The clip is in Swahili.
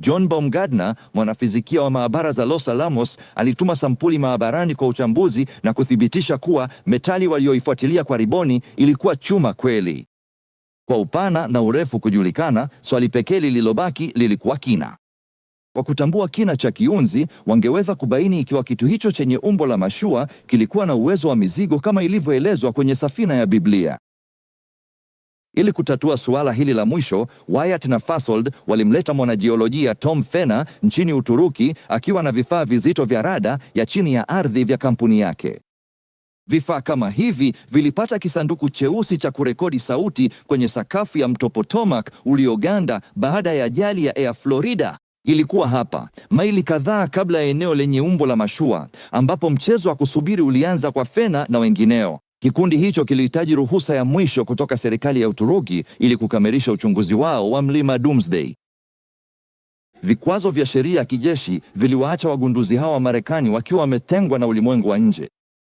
John Baumgartner, mwanafizikia wa maabara za Los Alamos, alituma sampuli maabarani kwa uchambuzi na kuthibitisha kuwa metali walioifuatilia kwa riboni ilikuwa chuma kweli. Kwa upana na urefu kujulikana, swali pekee lililobaki lilikuwa kina. Kwa kutambua kina cha kiunzi, wangeweza kubaini ikiwa kitu hicho chenye umbo la mashua kilikuwa na uwezo wa mizigo kama ilivyoelezwa kwenye safina ya Biblia. Ili kutatua suala hili la mwisho, Wyatt na Fasold walimleta mwanajiolojia Tom Fenner nchini Uturuki akiwa na vifaa vizito vya rada ya chini ya ardhi vya kampuni yake. Vifaa kama hivi vilipata kisanduku cheusi cha kurekodi sauti kwenye sakafu ya mto Potomac ulioganda baada ya ajali ya Air Florida. Ilikuwa hapa, maili kadhaa kabla ya eneo lenye umbo la mashua, ambapo mchezo wa kusubiri ulianza kwa Fenner na wengineo. Kikundi hicho kilihitaji ruhusa ya mwisho kutoka serikali ya Uturuki ili kukamilisha uchunguzi wao wa mlima Doomsday. Vikwazo vya sheria ya kijeshi viliwaacha wagunduzi hawa wa Marekani wakiwa wametengwa na ulimwengu wa nje.